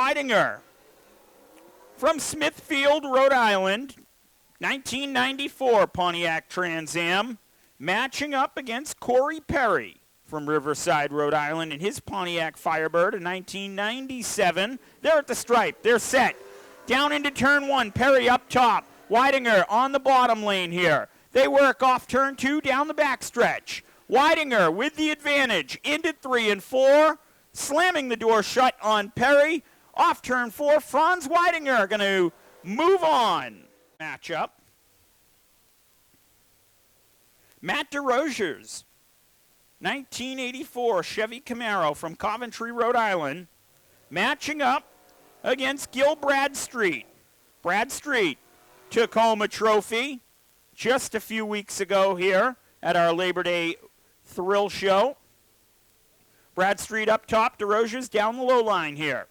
Weidinger from Smithfield, Rhode Island, 1994 Pontiac Trans Am, matching up against Corey Perry from Riverside, Rhode Island, in his Pontiac Firebird in 1997. They're at the stripe. They're set. Down into turn one. Perry up top. Weidinger on the bottom lane here. They work off turn two down the backstretch. Weidinger with the advantage into 3 and 4. Slamming the door shut on Perry. Off turn 4, Franz Weidinger going to move on. Matchup. Matt DeRosiers, 1984 Chevy Camaro from Coventry, Rhode Island, matching up against Gil Bradstreet. Bradstreet took home a trophy just a few weeks ago here at our Labor Day Thrill Show. Bradstreet up top, DeRosiers down the low line here.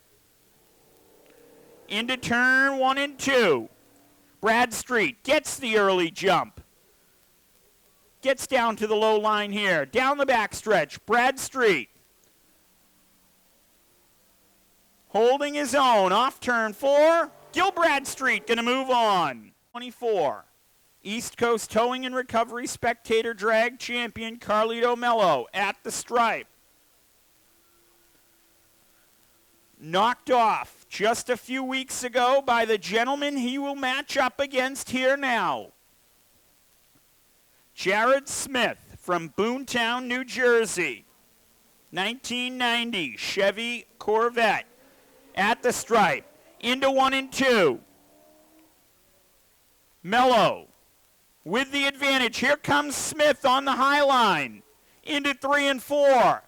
Into turn 1 and 2. Bradstreet gets the early jump. Gets down to the low line here. Down the backstretch, Bradstreet. Holding his own. Off turn 4. Gil Bradstreet going to move on. 24. East Coast Towing and Recovery Spectator Drag Champion Carlito Mello at the stripe. Knocked off just a few weeks ago by the gentleman he will match up against here now. Jared Smith from Boontown, New Jersey. 1990 Chevy Corvette at the stripe. Into 1 and 2. Mello with the advantage. Here comes Smith on the high line. Into 3 and 4.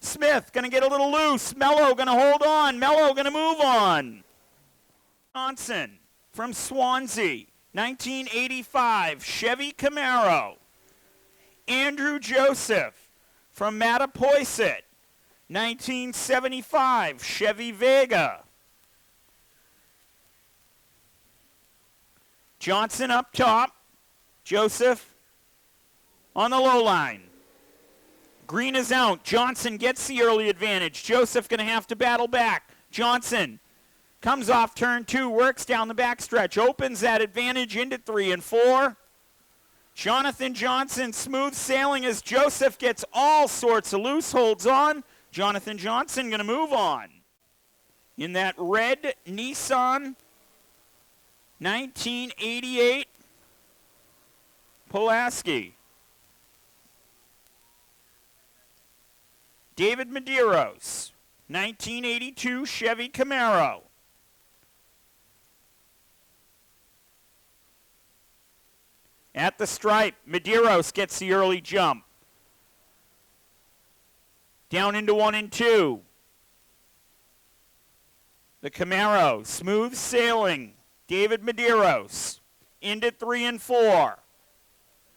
Smith going to get a little loose. Mello going to hold on. Mello going to move on. Johnson from Swansea, 1985 Chevy Camaro. Andrew Joseph from Mattapoisett, 1975 Chevy Vega. Johnson up top. Joseph on the low line. Green is out. Johnson gets the early advantage. Joseph going to have to battle back. Johnson comes off turn 2, works down the backstretch, opens that advantage into 3 and 4. Jonathan Johnson smooth sailing as Joseph gets all sorts of loose, holds on. Jonathan Johnson going to move on. In that red Nissan 1988 Pulaski. David Medeiros, 1982 Chevy Camaro. At the stripe, Medeiros gets the early jump. Down into 1 and 2. The Camaro, smooth sailing. David Medeiros into 3 and 4.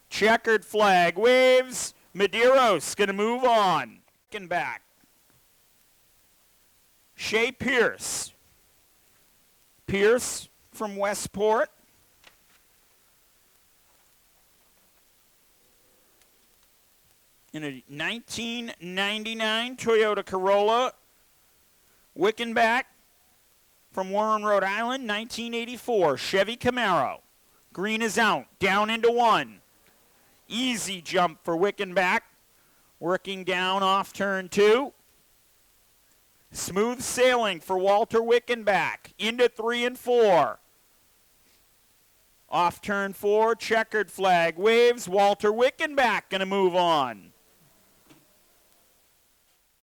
Checkered flag waves. Medeiros going to move on. And back. Shea Pierce. Pierce from Westport. In a 1999 Toyota Corolla. Wickenback from Warren, Rhode Island, 1984 Chevy Camaro. Green is out, down into 1. Easy jump for Wickenback. Working down off turn 2. Smooth sailing for Walter Wickenback. Into 3 and 4. Off turn 4, checkered flag waves. Walter Wickenback going to move on.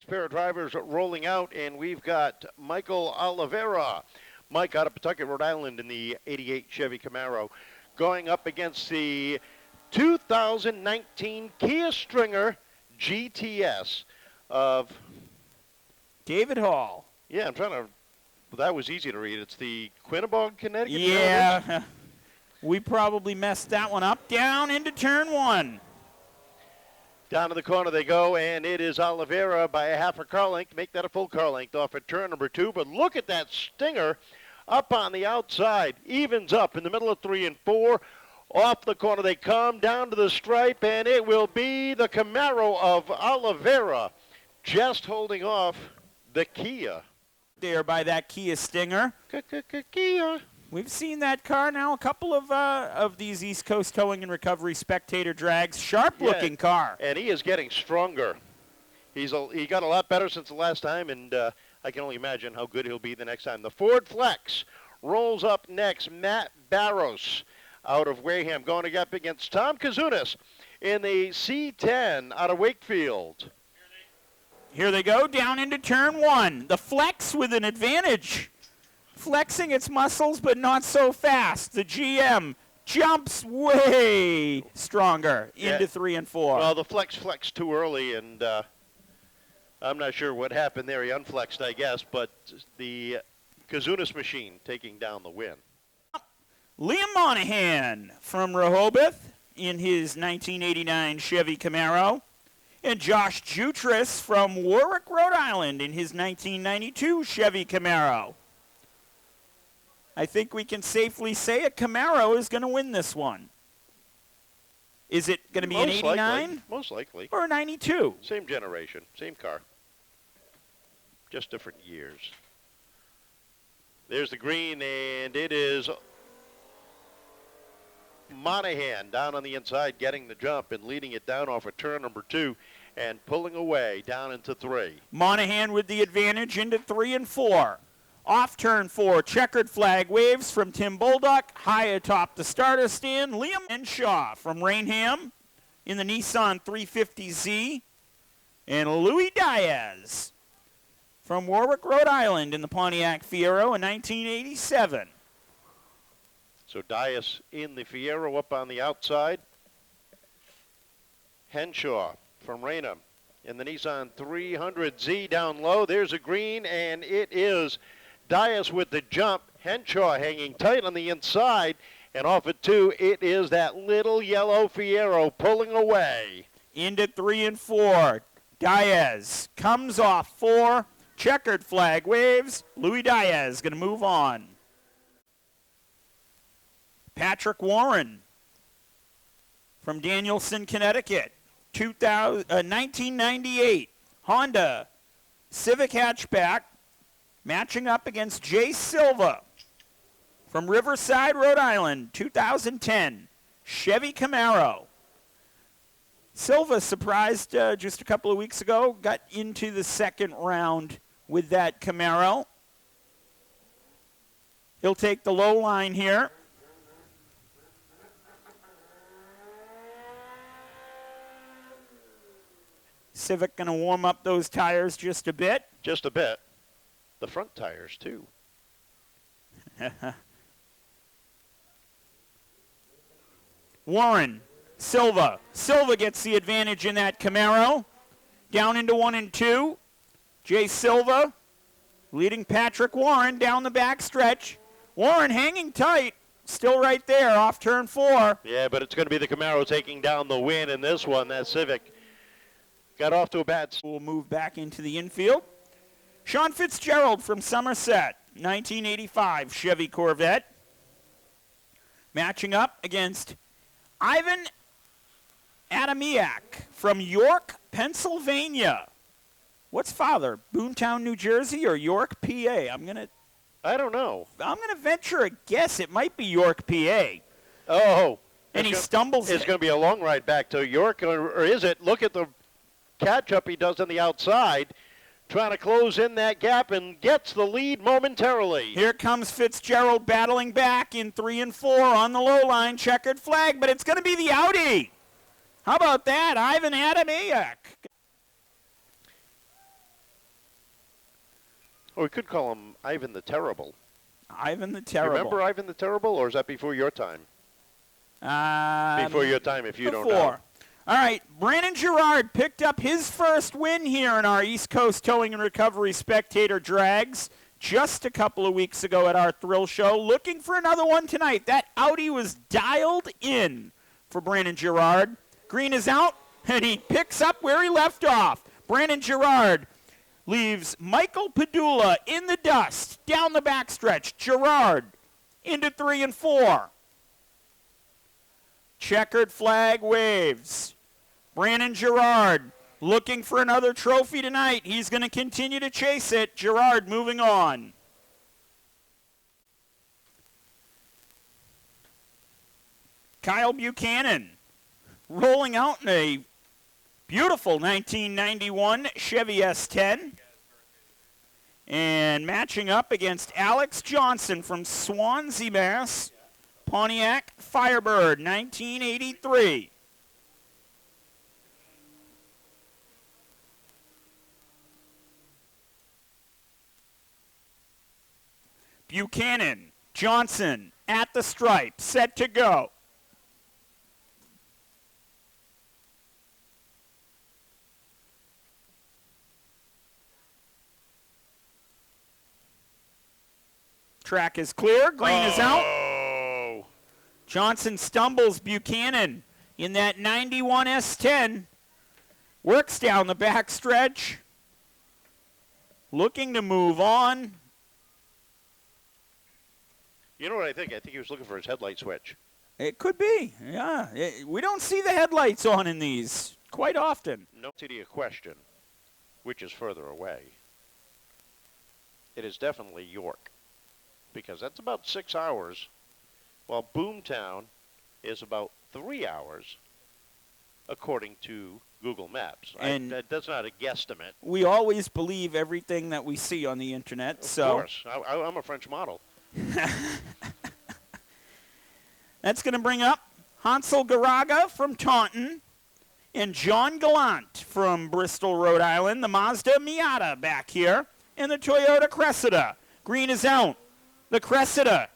Pair of drivers rolling out, and we've got Michael Oliveira. Mike out of Pawtucket, Rhode Island in the 88 Chevy Camaro. Going up against the 2019 Kia Stringer GTS of David Hall. Yeah, I'm trying to, that was easy to read. It's the Quinnebog, Connecticut. Yeah, we probably messed that one up. Down into turn 1. Down to the corner they go, and it is Oliveira by a half a car length. Make that a full car length off at turn number 2. But look at that stinger up on the outside. Evens up in the middle of 3 and 4. Off the corner they come, down to the stripe, and it will be the Camaro of Oliveira just holding off the Kia. there by that Kia Stinger. Kia. We've seen that car now a couple of these East Coast Towing and Recovery Spectator drags. Sharp-looking car. And he is getting stronger. He got a lot better since the last time, and I can only imagine how good he'll be the next time. The Ford Flex rolls up next. Matt Barros out of Wareham going up against Tom Kazunas in the C10 out of Wakefield. Here they go down into turn one. The Flex with an advantage. Flexing its muscles, but not so fast. The GM jumps way stronger into 3 and 4. Well, the Flex flexed too early, and I'm not sure what happened there. He unflexed, I guess, but the Kazunas machine taking down the win. Liam Monagham from Rehoboth in his 1989 Chevy Camaro. And Josh Jutras from Warwick, Rhode Island in his 1992 Chevy Camaro. I think we can safely say a Camaro is going to win this one. Is it going to be an 89? Most likely. Or a 92? Same generation, same car. Just different years. There's the green, and it is Monagham down on the inside getting the jump and leading it down off of turn number 2 and pulling away down into 3. Monagham with the advantage into 3 and 4. Off turn 4, checkered flag waves from Tim Bolduck. High atop the starter stand, Liam and Shaw from Rainham in the Nissan 350Z. And Louis Diaz from Warwick, Rhode Island in the Pontiac Fiero in 1987. So Dias in the Fiero up on the outside. Henshaw from Raynham in the Nissan 300Z down low. There's a green, and it is Dias with the jump. Henshaw hanging tight on the inside. And off at 2, it is that little yellow Fiero pulling away. Into 3 and 4. Diaz comes off 4. Checkered flag waves. Louis Diaz going to move on. Patrick Warren from Danielson, Connecticut. 1998 Honda Civic hatchback matching up against Jay Silva from Riverside, Rhode Island. 2010 Chevy Camaro. Silva surprised just a couple of weeks ago, got into the second round with that Camaro. He'll take the low line here. Civic going to warm up those tires just a bit. Just a bit. The front tires, too. Warren, Silva. Silva gets the advantage in that Camaro. Down into 1 and 2. Jay Silva leading Patrick Warren down the back stretch. Warren hanging tight. Still right there off turn 4. Yeah, but it's going to be the Camaro taking down the win in this one. That Civic got off to a bad start. We'll move back into the infield. Sean Fitzgerald from Somerset, 1985 Chevy Corvette. Matching up against Ivan Adamiak from York, Pennsylvania. What's father? Boontown, New Jersey or York, PA? I don't know. I'm going to venture a guess. It might be York, PA. Oh. And he stumbles. It's going to be a long ride back to York, or is it? Look at the catch-up he does on the outside, trying to close in that gap and gets the lead momentarily. Here comes Fitzgerald battling back in 3 and 4 on the low line, checkered flag, but it's going to be the Audi. How about that, Ivan Adamiak? Or we could call him Ivan the Terrible. Ivan the Terrible. Remember Ivan the Terrible, or is that before your time? Before your time, if you don't know. All right, Brennan Girrad picked up his first win here in our East Coast Towing and Recovery Spectator Drags just a couple of weeks ago at our Thrill Show. Looking for another one tonight. That Audi was dialed in for Brennan Girrad. Green is out, and he picks up where he left off. Brennan Girrad leaves Michael Padula in the dust down the backstretch. Girrad into 3 and 4. Checkered flag waves. Brennan Girrad looking for another trophy tonight. He's going to continue to chase it. Girrad moving on. Kyle Buchanan rolling out in a beautiful 1991 Chevy S10. And matching up against Alex Johnson from Swansea, Mass. Pontiac Firebird, 1983. Buchanan, Johnson at the stripe, set to go. Track is clear. Green is out. Johnson stumbles. Buchanan in that 91 S10. Works down the back stretch. Looking to move on. You know what I think? I think he was looking for his headlight switch. It could be. Yeah. We don't see the headlights on in these quite often. No, to the question, which is further away? It is definitely York, because that's about 6 hours, while Boomtown is about 3 hours, according to Google Maps. And that's not a guesstimate. We always believe everything that we see on the internet. Of course. I'm a French model. That's going to bring up Hansel Garaga from Taunton and John Gallant from Bristol, Rhode Island. The Mazda Miata back here and the Toyota Cressida. Green is out. The Cressida.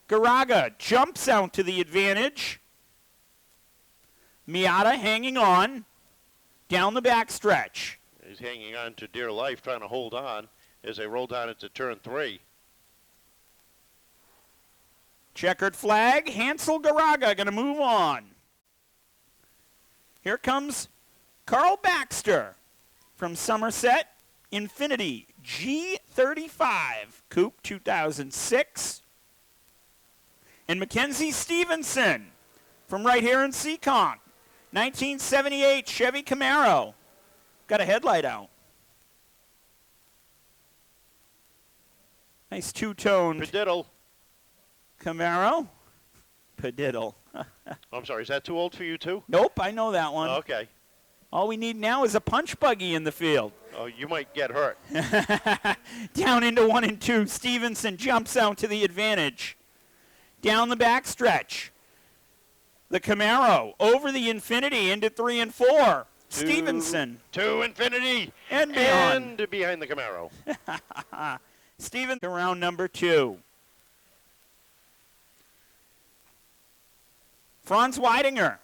Garaga jumps out to the advantage. Miata hanging on down the back stretch. He's hanging on to dear life, trying to hold on as they roll down into turn 3. Checkered flag. Hansel Garaga going to move on. Here comes Carl Baxter from Somerset. Infiniti G35 Coupe 2006. And Mackenzie Stevenson from right here in Seekonk. 1978 Chevy Camaro. Got a headlight out. Nice two-toned Padiddle. Camaro. Padiddle. I'm sorry, is that too old for you too? Nope, I know that one. Okay. All we need now is a punch buggy in the field. Oh, you might get hurt. Down into 1 and 2. Stevenson jumps out to the advantage. Down the back stretch. The Camaro over the Infiniti into 3 and 4. Stevenson. To Infiniti. And beyond. And behind the Camaro. Stevenson around number 2. Franz Weidinger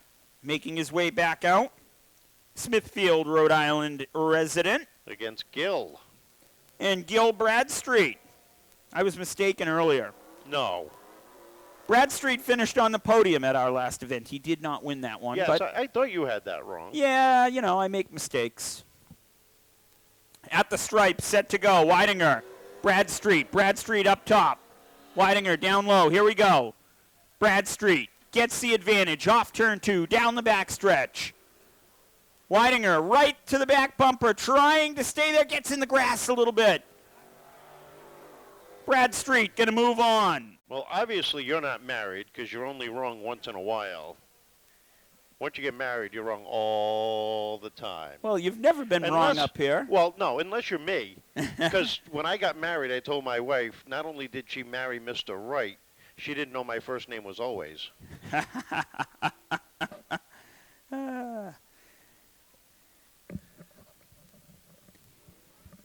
making his way back out. Smithfield, Rhode Island resident. Against Gil. And Gil Bradstreet. I was mistaken earlier. No. Bradstreet finished on the podium at our last event. He did not win that one. Yes, but I thought you had that wrong. yeah, you know, I make mistakes. At the stripe, set to go. Weidinger. Bradstreet up top. Weidinger down low. Here we go. Bradstreet gets the advantage. Off turn 2. Down the back stretch. Weidinger right to the back bumper, trying to stay there, gets in the grass a little bit. Bradstreet going to move on. Well, obviously you're not married because you're only wrong once in a while. Once you get married, you're wrong all the time. Well, you've never been wrong up here. Well, no, unless you're me. Because when I got married, I told my wife, not only did she marry Mr. Right, she didn't know my first name was always.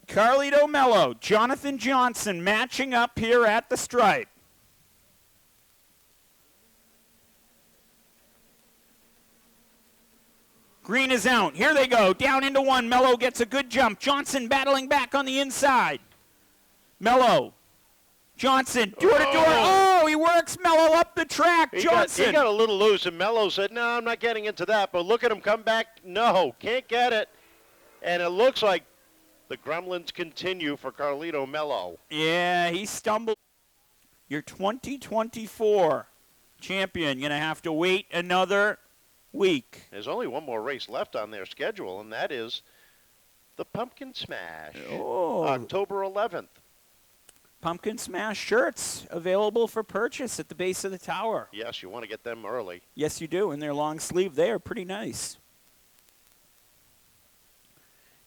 Carlito Mello, Jonathan Johnson matching up here at the stripe. Green is out. Here they go. Down into 1. Mello gets a good jump. Johnson battling back on the inside. Mello. Johnson, door to door. Oh, he works Mello up the track. Johnson. He got a little loose, and Mello said, no, I'm not getting into that. But look at him come back. No, can't get it. And it looks like the gremlins continue for Carlito Mello. Yeah, he stumbled. Your 2024 champion going to have to wait another week. There's only one more race left on their schedule, and that is the Pumpkin Smash, October 11th. Pumpkin Smash shirts available for purchase at the base of the tower. Yes, you want to get them early. Yes, you do. And they're long sleeve. They are pretty nice.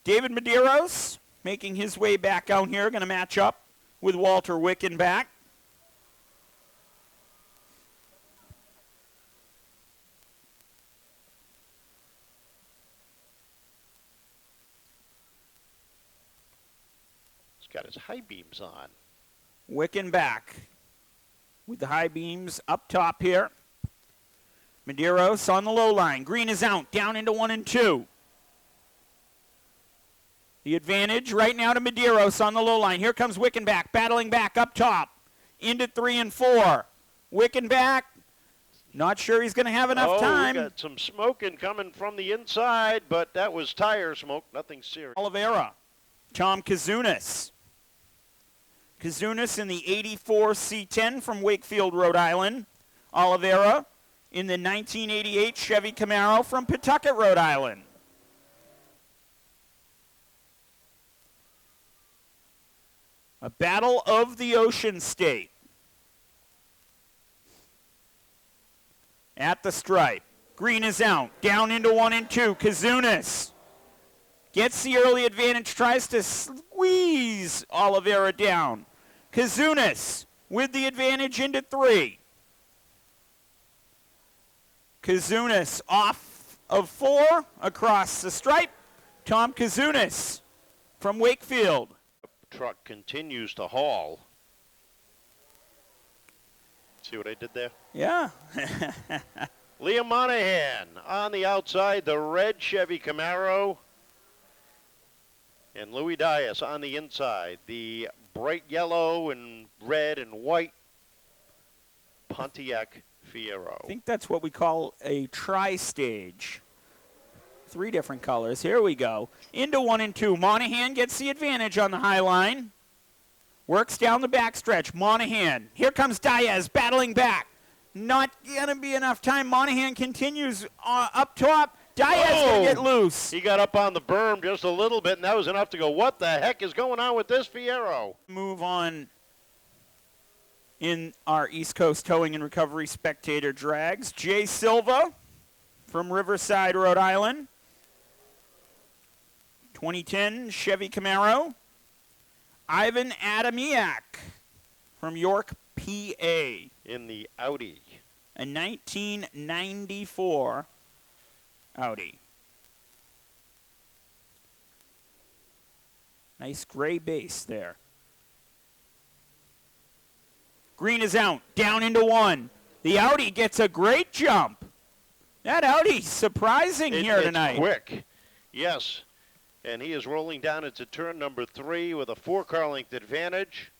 David Medeiros making his way back out here, going to match up with Walter Wickenbach. He's got his high beams on. Wickenbach with the high beams up top here. Medeiros on the low line. Green is out, down into 1 and 2. The advantage right now to Medeiros on the low line. Here comes Wickenbach battling back up top into 3 and 4. Wickenbach, not sure he's going to have enough time. We got some smoking coming from the inside, but that was tire smoke, nothing serious. Oliveira, Tom Kazunas. Kazunas in the 84 C10 from Wakefield, Rhode Island. Oliveira in the 1988 Chevy Camaro from Pawtucket, Rhode Island. A battle of the Ocean State. At the stripe. Green is out. Down into 1 and 2. Kazunas gets the early advantage, tries to squeeze Oliveira down. Kazunas with the advantage into 3. Kazunas off of 4 across the stripe. Tom Kazunas from Wakefield. Truck continues to haul. See what I did there? Yeah. Liam Monagham on the outside, the red Chevy Camaro. And Louis Dias on the inside, the bright yellow and red and white Pontiac Fiero. I think that's what we call a tri-stage. 3 different colors. Here we go. Into 1 and 2. Monagham gets the advantage on the high line. Works down the backstretch. Monagham. Here comes Diaz battling back. Not going to be enough time. Monagham continues up top. Diaz going to get loose. He got up on the berm just a little bit, and that was enough to go, what the heck is going on with this Fiero? Move on in our East Coast Towing and Recovery Spectator drags. Jay Silva from Riverside, Rhode Island. 2010 Chevy Camaro. Ivan Adamiak from York, PA. In the Audi. A 1994 Audi. Nice gray base there. Green is out, down into 1. The Audi gets a great jump. That Audi's surprising here tonight. It's quick, yes. And he is rolling down into turn number 3 with a 4-car length advantage.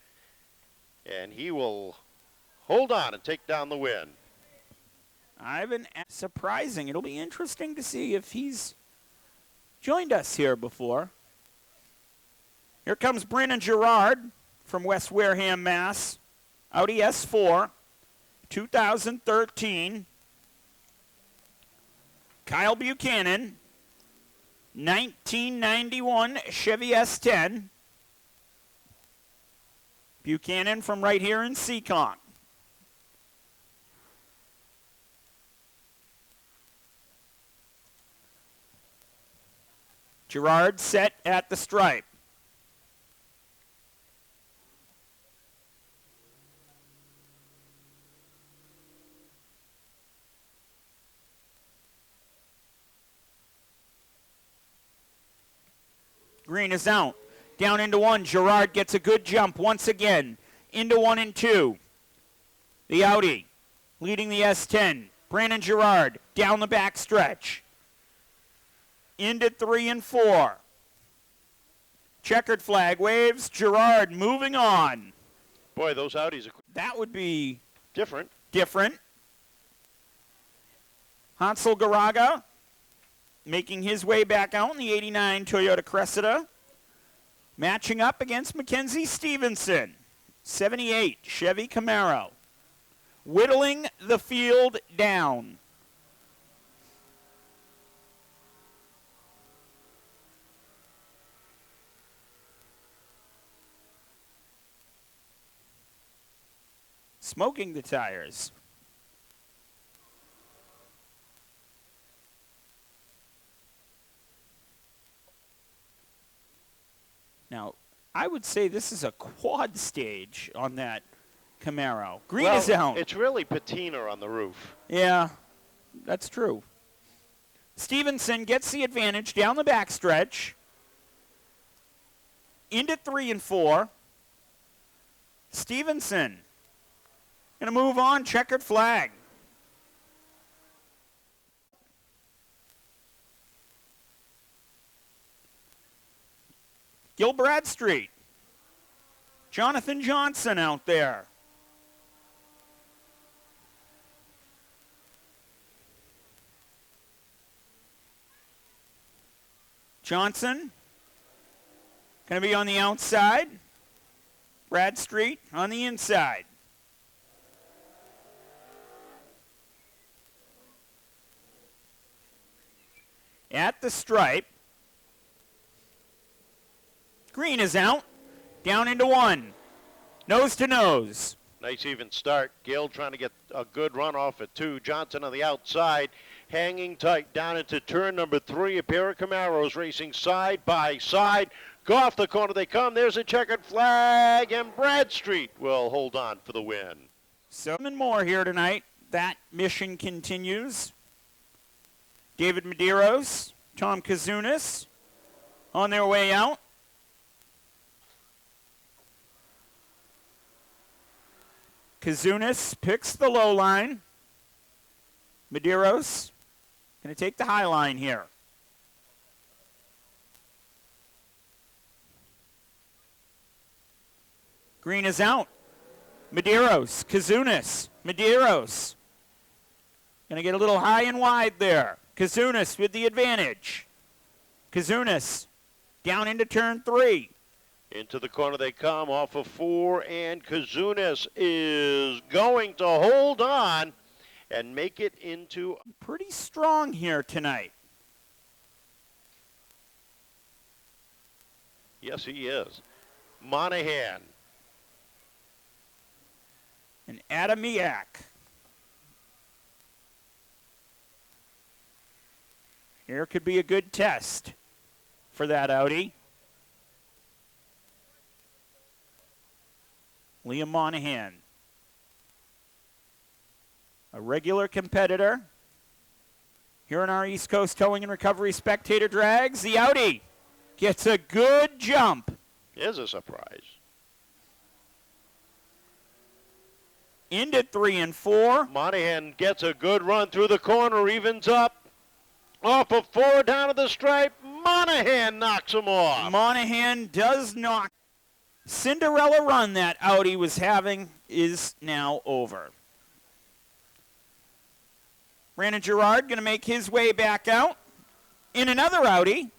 And he will hold on and take down the win. Ivan, surprising. It'll be interesting to see if he's joined us here before. Here comes Brennan Girrad from West Wareham, Mass. Audi S4, 2013. Kyle Buchanan, 1991 Chevy S10. Buchanan from right here in Seekonk. Girrad set at the stripe. Green is out. Down into 1. Girrad gets a good jump once again. Into 1 and 2. The Audi leading the S10. Brennan Girrad down the back stretch. Into 3 and 4. Checkered flag waves. Girrad moving on. Boy, those Audis are... That would be... Different. Hansel Garaga making his way back out in the 89 Toyota Cressida. Matching up against Mackenzie Stevenson. 78 Chevy Camaro. Whittling the field down. smoking the tires. Now, I would say this is a quad stage on that Camaro. Green is out. It's really patina on the roof. Yeah, that's true. Stevenson gets the advantage down the backstretch. Into 3 and 4. Stevenson going to move on, checkered flag. Gil Bradstreet. Jonathan Johnson out there. Johnson going to be on the outside. Bradstreet on the inside. At the stripe. Green is out. Down into 1. Nose to nose. Nice even start. Gil trying to get a good run off at 2. Johnson on the outside, hanging tight down into turn number 3. A pair of Camaros racing side by side. Go off the corner they come. There's a checkered flag, and Bradstreet will hold on for the win. 7 more here tonight. That mission continues. David Medeiros, Tom Kazunas on their way out. Kazunas picks the low line. Medeiros going to take the high line here. Green is out. Medeiros, Kazunas, Medeiros. Going to get a little high and wide there. Kazunas with the advantage. Kazunas down into turn 3. Into the corner they come off of 4, and Kazunas is going to hold on and make it into... Pretty strong here tonight. Yes, he is. Monagham. And Adamiak. Here could be a good test for that Audi. Liam Monagham, a regular competitor here in our East Coast Towing and Recovery Spectator Drags. The Audi gets a good jump. Is a surprise. Into 3 and 4. Monagham gets a good run through the corner, evens up. Off of 4 down to the stripe. Monagham knocks him off. Monagham does knock. Cinderella run that Audi was having is now over. Brennan Girrad going to make his way back out in another Audi.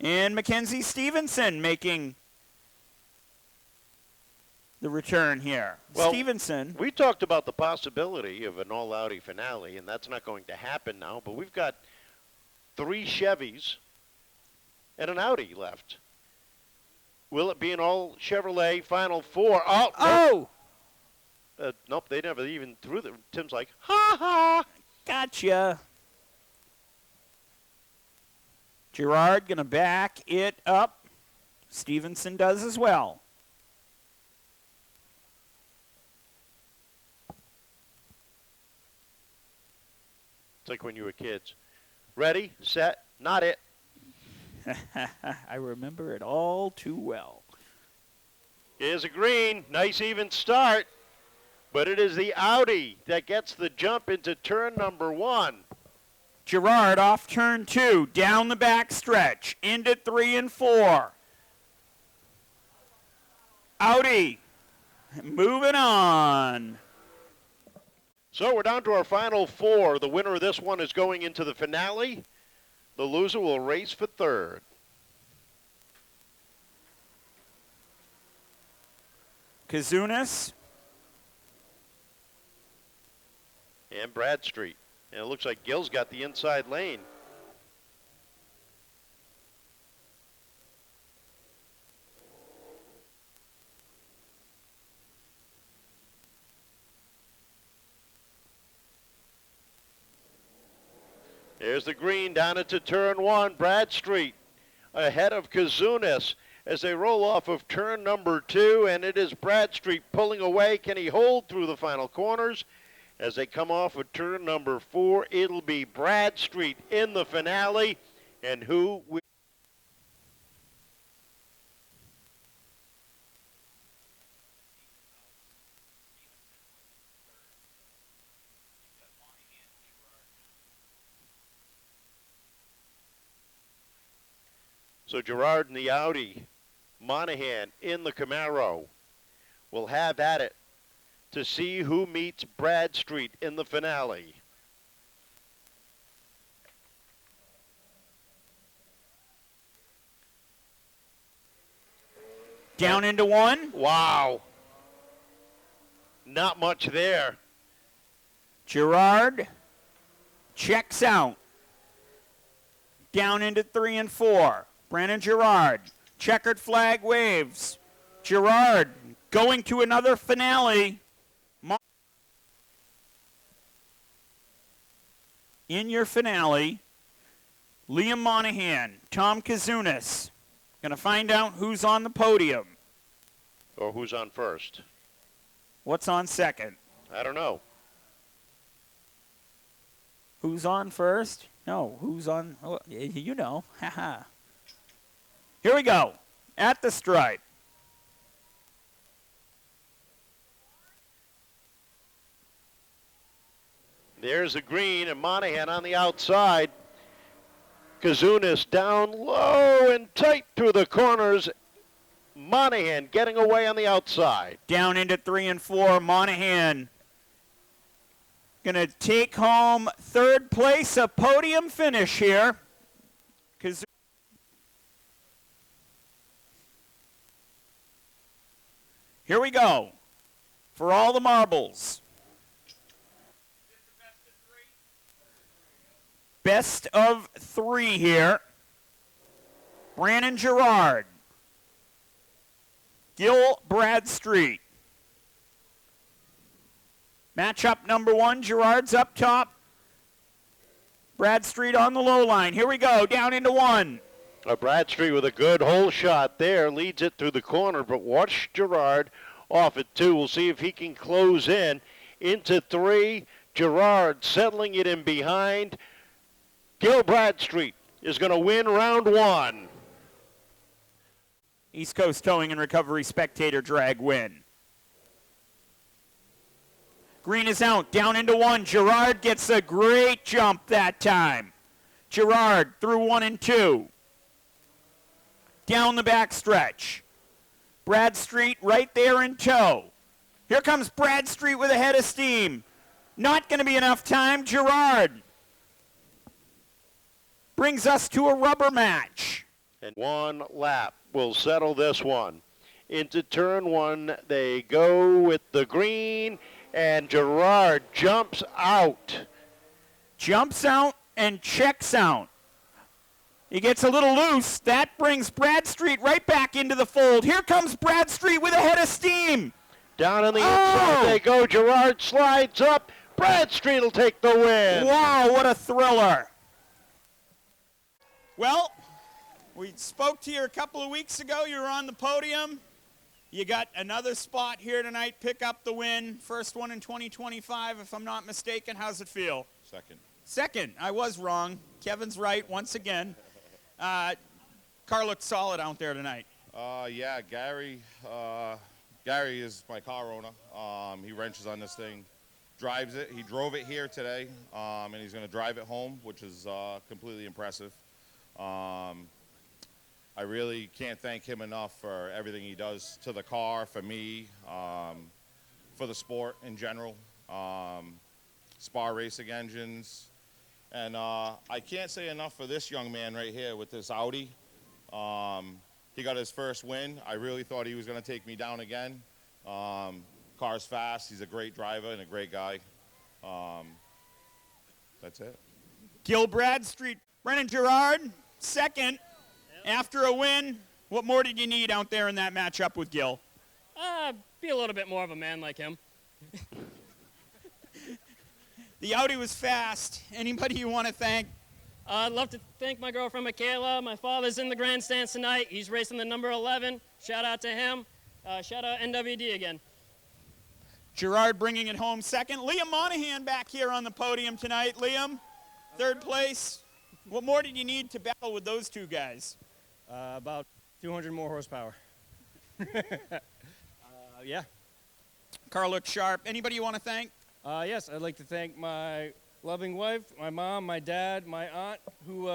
And Mackenzie Stevenson making the return here. Well, Stevenson. We talked about the possibility of an all-Audi finale, and that's not going to happen now, but we've got 3 Chevys and an Audi left. Will it be an all Chevrolet Final 4? Oh! Nope, they never even threw the... Tim's like, ha ha! Gotcha. Girrad going to back it up. Stevenson does as well. It's like when you were kids. Ready, set, not it. I remember it all too well. Here's a green. Nice even start. But it is the Audi that gets the jump into turn number 1. Girrad off turn 2, down the back stretch, into 3 and 4. Audi moving on. So we're down to our final 4. The winner of this one is going into the finale. The loser will race for 3rd. Kazunas. And Bradstreet. And it looks like Gil's got the inside lane. There's the green down into turn one. Bradstreet ahead of Kazunas as they roll off of turn number 2, and it is Bradstreet pulling away. Can he hold through the final corners? As they come off of turn number 4, it'll be Bradstreet in the finale, and who will... So Girrad in the Audi, Monagham in the Camaro will have at it to see who meets Bradstreet in the finale. Down into one. Wow. Not much there. Girrad checks out. Down into 3 and 4. Brennan Girrad. Checkered flag waves. Girrad going to another finale. In your finale, Liam Monagham, Tom Kazunas. Going to find out who's on the podium. Or who's on first? What's on second? I don't know. Who's on first? No, who's on? Oh, you know. Haha. Here we go. At the stripe. There's the green and Monagham on the outside. Kazunas down low and tight through the corners. Monagham getting away on the outside. Down into 3 and 4. Monagham going to take home third place, a podium finish here. Here we go for all the marbles. Best of 3 here. Brennan Girrad. Gil Bradstreet. Matchup number 1, Girard's up top. Bradstreet on the low line. Here we go, down into 1. Bradstreet with a good hole shot there, leads it through the corner, but watch Girrad off at 2. We'll see if he can close in. Into 3, Girrad settling it in behind. Gil Bradstreet is going to win round 1. East Coast Towing and Recovery Spectator drag win. Green is out, down into 1. Girrad gets a great jump that time. Girrad through 1 and 2. Down the back stretch. Bradstreet right there in tow. Here comes Bradstreet with a head of steam. Not going to be enough time. Girrad brings us to a rubber match. And 1 lap will settle this one. Into turn 1, they go with the green, and Girrad jumps out. Jumps out and checks out. He gets a little loose. That brings Bradstreet right back into the fold. Here comes Bradstreet with a head of steam. Down on the inside they go. Girrad slides up. Bradstreet will take the win. Wow, what a thriller. Well, we spoke to you a couple of weeks ago. You were on the podium. You got another spot here tonight. Pick up the win. First one in 2025, if I'm not mistaken. How's it feel? Second. I was wrong. Kevin's right once again. Car looked solid out there tonight. Yeah, Gary is my car owner. He wrenches on this thing, drives it. He drove it here today, and he's going to drive it home, which is completely impressive. I really can't thank him enough for everything he does to the car, for me, for the sport in general, spar racing engines. And I can't say enough for this young man right here with this Audi. He got his first win. I really thought he was going to take me down again. Car's fast. He's a great driver and a great guy. That's it. Gil Bradstreet, Brennan Girrad, second. After a win, what more did you need out there in that matchup with Gil? Be a little bit more of a man like him. The Audi was fast. Anybody you want to thank I'd love to thank my girlfriend, Michaela. My father's in the grandstands tonight. He's racing the number 11. Shout out to him. Shout out NWD again. Girrad bringing it home second. Liam Monagham back here on the podium tonight. Liam, third place. What more did you need to battle with those two guys? About 200 more horsepower. Yeah. Car looks sharp. Anybody you want to thank? Yes, I'd like to thank my loving wife, my mom, my dad, my aunt, who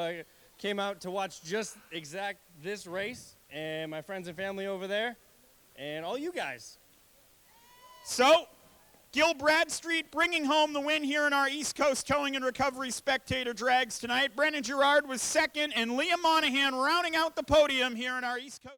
came out to watch just exact this race, and my friends and family over there, and all you guys. So, Gil Bradstreet bringing home the win here in our East Coast Towing and Recovery Spectator Drags tonight. Brennan Girrad was second, and Liam Monagham rounding out the podium here in our East Coast.